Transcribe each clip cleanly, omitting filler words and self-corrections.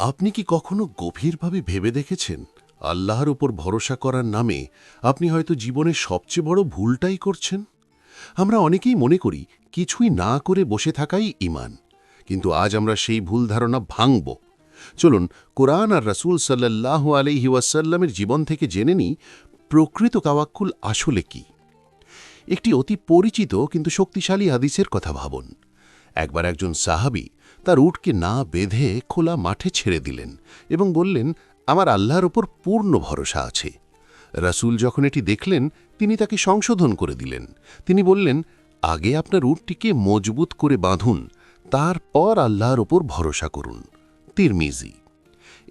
আপনি কি কখনো গভীরভাবে ভেবে দেখেছেন আল্লাহর উপর ভরসা করার নামে আপনি হয়তো জীবনের সবচেয়ে বড় ভুলটাই করছেন? আমরা অনেকেই মনে করি কিছুই না করে বসে থাকাই ঈমান, কিন্তু আজ আমরা সেই ভুল ধারণা ভাঙব। চলুন কোরআন আর রাসূল সাল্লাল্লাহু আলাইহি ওয়াসাল্লামের জীবন থেকে জেনে নিই প্রকৃত তাওয়াক্কুল আসলে কি। একটি অতি পরিচিত কিন্তু শক্তিশালী হাদিসের কথা ভাবুন। একবার একজন সাহাবী তার উটকে না বেঁধে খোলা মাঠে ছেড়ে দিলেন এবং বললেন, আমার আল্লাহর ওপর পূর্ণ ভরসা আছে। রাসূল যখন এটি দেখলেন তিনি তাকে সংশোধন করে দিলেন। তিনি বললেন, আগে আপনার উটটিকে মজবুত করে বাঁধুন, তারপর আল্লাহর ওপর ভরসা করুন। তিরমিজি।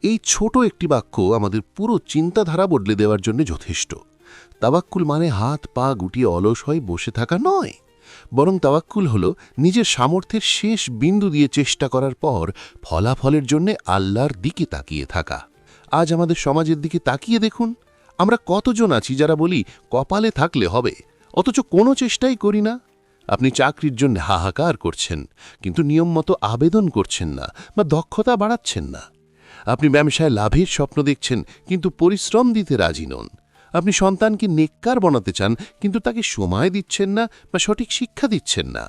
এই ছোট একটি বাক্য আমাদের পুরো চিন্তাধারা বদলে দেওয়ার জন্য যথেষ্ট। তাওয়াক্কুল মানে হাত পা গুটিয়ে অলস হয়ে বসে থাকা নয়, বরং তাওয়াক্কুল হল নিজের সামর্থ্যের শেষ বিন্দু দিয়ে চেষ্টা করার পর ফলাফলের জন্য আল্লাহর দিকে তাকিয়ে থাকা। আজ আমাদের সমাজের দিকে তাকিয়ে দেখুন, আমরা কতজন আছি যারা বলি কপালে থাকলে হবে, অথচ কোনো চেষ্টাই করি না। আপনি চাকরির জন্য হাহাকার করছেন, কিন্তু নিয়ম মতো আবেদন করছেন না বা দক্ষতা বাড়াচ্ছেন না। আপনি ব্যবসায় লাভের স্বপ্ন দেখছেন, কিন্তু পরিশ্রম দিতে রাজি নন। আপনি সন্তানকে নেককার বানাতে চান, কিন্তু তাকে সময় দিচ্ছেন না বা সঠিক শিক্ষা দিচ্ছেন না।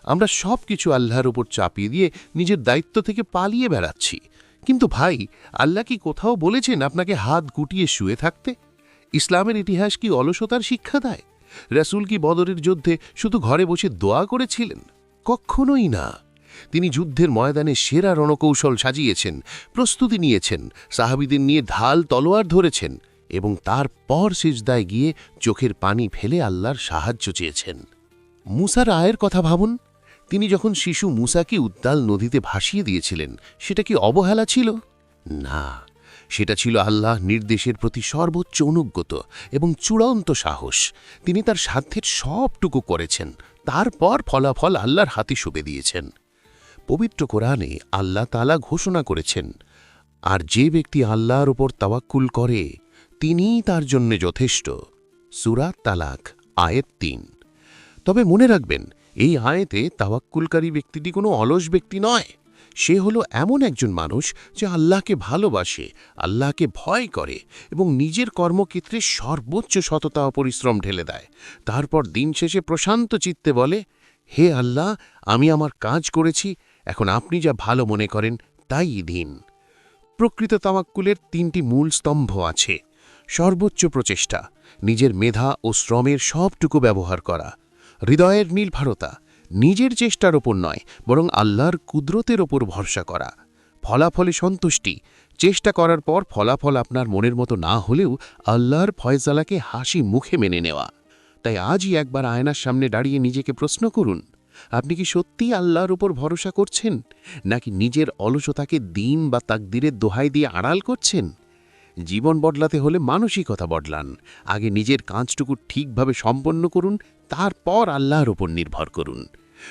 আমরা সব কিছু আল্লাহর উপর চাপিয়ে দিয়ে নিজের দায়িত্ব থেকে পালিয়ে বেড়াচ্ছি। কিন্তু ভাই, আল্লাহ কি কোথাও বলেছেন আপনাকে হাত গুটিয়ে শুয়ে থাকতে? ইসলামের ইতিহাস কি অলসতার শিক্ষা দেয়? রাসূল কি বদরের যুদ্ধে শুধু ঘরে বসে দোয়া করেছিলেন? কখনোই না। তিনি যুদ্ধের ময়দানে সেরা রণকৌশল সাজিয়েছেন, প্রস্তুতি নিয়েছেন, সাহাবীদের নিয়ে ঢাল তলোয়ার ধরেছেন এবং তারপর সিজদায় গিয়ে চোখের পানি ফেলে আল্লাহর সাহায্য চেয়েছেন। মুসার আয়ের কথা ভাবুন। তিনি যখন শিশু মুসাকে উত্তাল নদীতে ভাসিয়ে দিয়েছিলেন, সেটা কি অবহেলা ছিল? না, সেটা ছিল আল্লাহ নির্দেশের প্রতি সর্বোচ্চ অনুগত এবং চূড়ান্ত সাহস। তিনি তার সাধ্যের সবটুকু করেছেন, তারপর ফলাফল আল্লাহর হাতে সঁপে দিয়েছেন। পবিত্র কোরআনে আল্লাহ তাআলা ঘোষণা করেছেন, আর যে ব্যক্তি আল্লাহর উপর তাওয়াক্কুল করে তিনিই তার জন্য যথেষ্ট। সূরা তালাক, আয়াত ৩। তবে মনে রাখবেন, এই আয়াতে তাওয়াক্কুলকারী ব্যক্তিটি কোনো অলস ব্যক্তি নয়। সে হলো এমন একজন মানুষ যে আল্লাহকে ভালোবাসে, আল্লাহকে ভয় করে এবং নিজের কর্মক্ষেত্রে সর্বোচ্চ সততা ও পরিশ্রম ঢেলে দেয়। তারপর দিন শেষে প্রশান্ত চিত্তে বলে, হে আল্লাহ, আমি আমার কাজ করেছি, এখন আপনি যা ভালো মনে করেন তাই দিন। প্রকৃত তাওয়াক্কুলের ৩টি মূল স্তম্ভ আছে। সর্বোচ্চ প্রচেষ্টা, নিজের মেধা ও শ্রমের সবটুকু ব্যবহার করা। হৃদয়ের নির্ভরতা, নিজের চেষ্টার ওপর নয় বরং আল্লাহর কুদরতের ওপর ভরসা করা। ফলাফলে সন্তুষ্টি, চেষ্টা করার পর ফলাফল আপনার মনের মতো না হলেও আল্লাহর ফয়সালাকে হাসি মুখে মেনে নেওয়া। তাই আজই একবার আয়নার সামনে দাঁড়িয়ে নিজেকে প্রশ্ন করুন, আপনি কি সত্যিই আল্লাহর উপর ভরসা করছেন, নাকি নিজের অলসতাকে দিন বা তাকদিরের দোহাই দিয়ে আড়াল করছেন? জীবন বদলাতে হলে মানসিকতা বদলান। আগে নিজের কাজটুকু ঠিকভাবে সম্পন্ন করুন, তারপর আল্লাহর উপর নির্ভর করুন।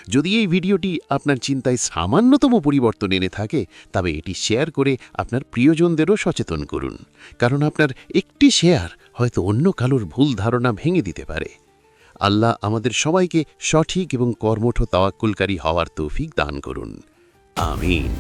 যদি এই ভিডিওটি আপনার চিন্তায় সামান্যতম পরিবর্তন এনে থাকে, তবে এটি শেয়ার করে আপনার প্রিয়জনদেরও সচেতন করুন, কারণ আপনার একটি শেয়ার হয়তো অন্য কারোর ভুল ধারণা ভেঙে দিতে পারে। আল্লাহ আমাদের সবাইকে সঠিক এবং কর্মঠ তাওয়াক্কুলকারী হওয়ার তৌফিক দান করুন। আমিন।